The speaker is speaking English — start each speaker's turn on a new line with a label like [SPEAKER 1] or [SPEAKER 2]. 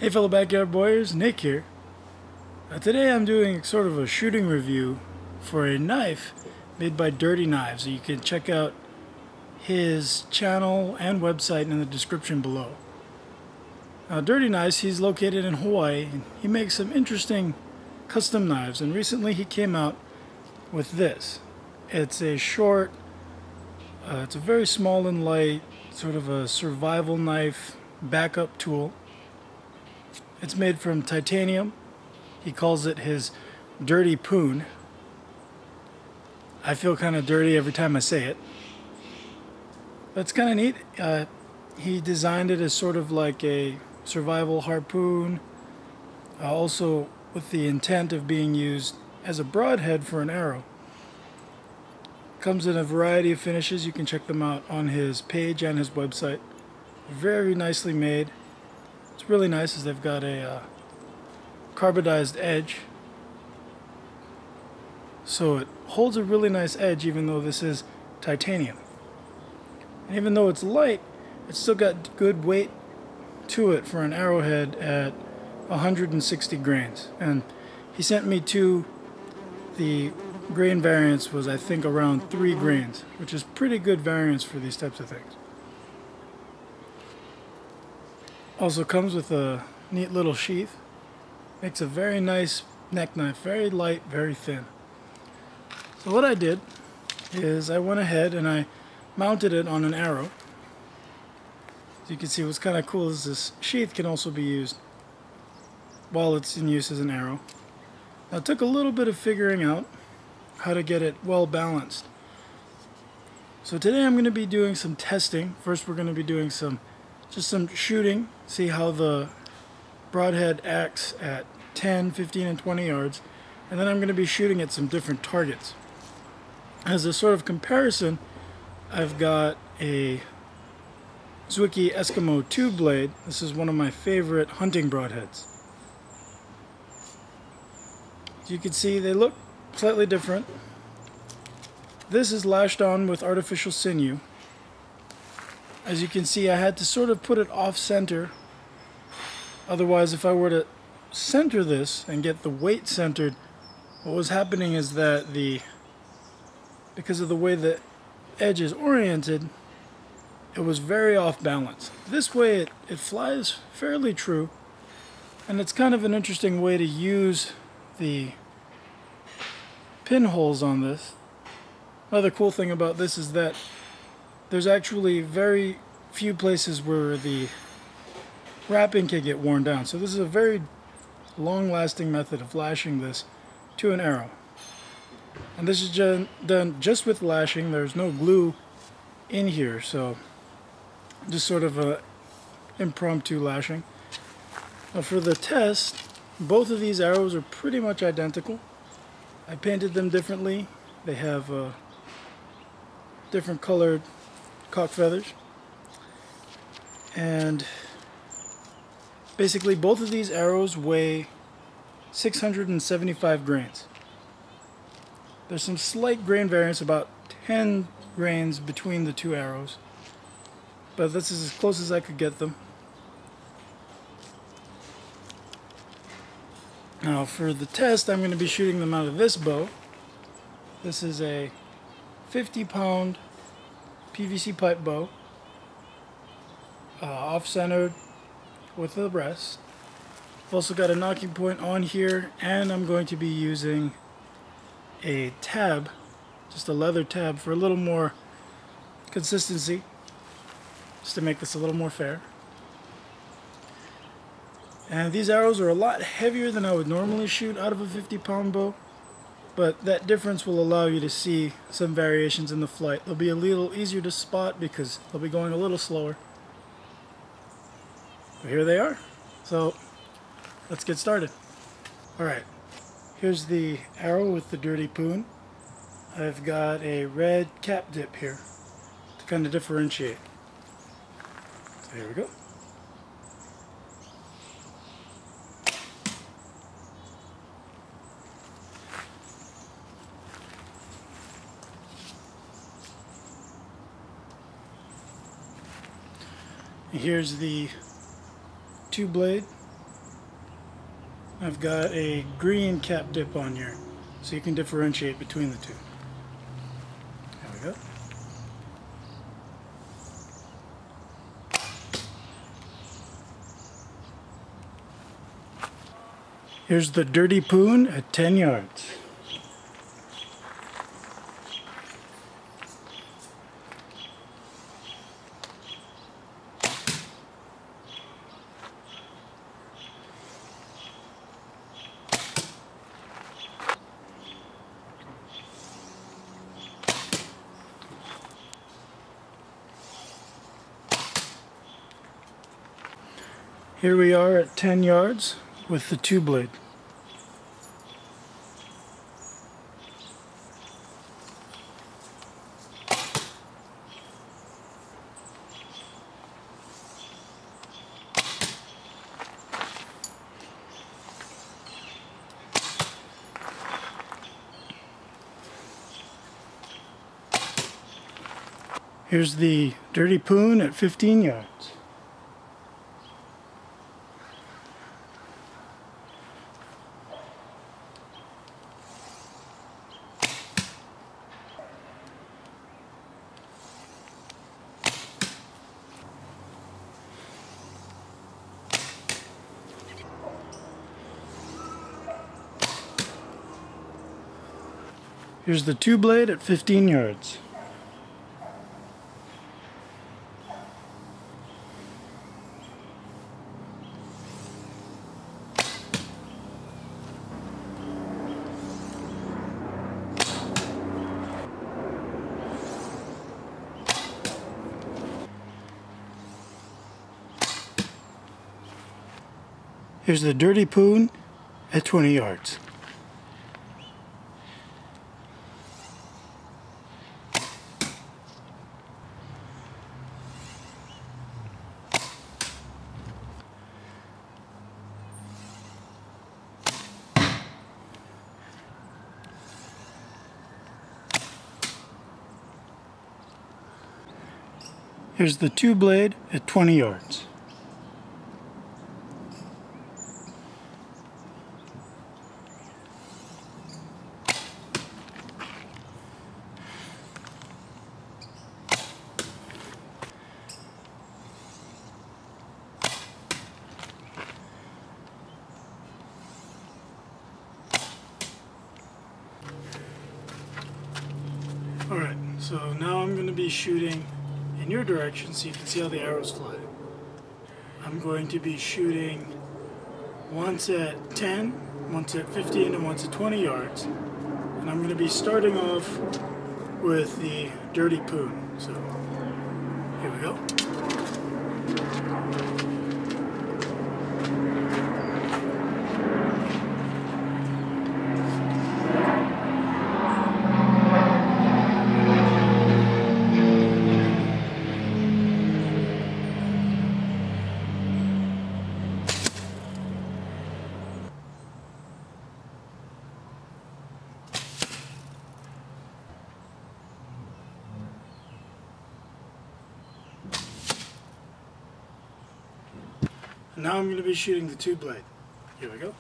[SPEAKER 1] Hey fellow backyard warriors, Nick here. Today I'm doing sort of a shooting review for a knife made by Dirte Knives. So you can check out his channel and website in the description below. Now Dirte Knives, he's located in Hawaii and he makes some interesting custom knives, and recently he came out with this. It's a short, it's a very small and light, sort of a survival knife backup tool. It's made from titanium. He calls it his Dirte Poon. I feel kind of dirty every time I say it. But it's kind of neat. He designed it as sort of like a survival harpoon, also with the intent of being used as a broadhead for an arrow. Comes in a variety of finishes. You can check them out on his page and his website. Very nicely made. It's really nice as they've got a carbidized edge, so it holds a really nice edge even though this is titanium. And even though it's light, it's still got good weight to it for an arrowhead at 160 grains. And he sent me the grain variance was, I think, around 3 grains, which is pretty good variance for these types of things. Also comes with a neat little sheath. Makes a very nice neck knife, very light, very thin. So what I did is I went ahead and I mounted it on an arrow. As you can see, what's kind of cool is this sheath can also be used while it's in use as an arrow. Now it took a little bit of figuring out how to get it well balanced. So today I'm going to be doing some testing. First we're going to be doing some shooting, see how the broadhead acts at 10, 15, and 20 yards, and then I'm going to be shooting at some different targets. As a sort of comparison, I've got a Zwickey Eskimo 2 blade. This is one of my favorite hunting broadheads. As you can see, they look slightly different. This is lashed on with artificial sinew. As you can see, I had to sort of put it off center. Otherwise, if I were to center this and get the weight centered, what was happening is that because of the way the edge is oriented, it was very off balance. This way it flies fairly true, and it's kind of an interesting way to use the pinholes on this. Another cool thing about this is that there's actually very few places where the wrapping can get worn down. So this is a very long-lasting method of lashing this to an arrow. And this is done just with lashing. There's no glue in here, so just sort of a impromptu lashing. Now for the test, both of these arrows are pretty much identical. I painted them differently. They have different colored cock feathers, and basically both of these arrows weigh 675 grains. There's some slight grain variance, about 10 grains between the two arrows, but this is as close as I could get them. Now for the test, I'm going to be shooting them out of this bow. This is a 50-pound PVC pipe bow, off-centered with the rest. I've also got a nocking point on here, and I'm going to be using a tab, just a leather tab, for a little more consistency, just to make this a little more fair. And these arrows are a lot heavier than I would normally shoot out of a 50-pound bow. But that difference will allow you to see some variations in the flight. They'll be a little easier to spot because they'll be going a little slower. But here they are. So let's get started. Alright, here's the arrow with the Dirte Poon. I've got a red cap dip here to kind of differentiate. So here we go. Here's the 2 blade I've got a green cap dip on here, so you can differentiate between the two. There we go. Here's the Dirte Poon at 10 yards. Here we are at 10 yards with the 2-blade. Here's the Dirte Poon at 15 yards. Here's the 2-blade at 15 yards. Here's the Dirte Poon at 20 yards. Here's the 2-blade at 20 yards. Alright, so now I'm going to be shooting in your direction so you can see how the arrows fly. I'm going to be shooting once at 10, once at 15, and once at 20 yards. And I'm going to be starting off with the Dirte Poon. So, here we go. Now I'm going to be shooting the 2-blade. Here we go.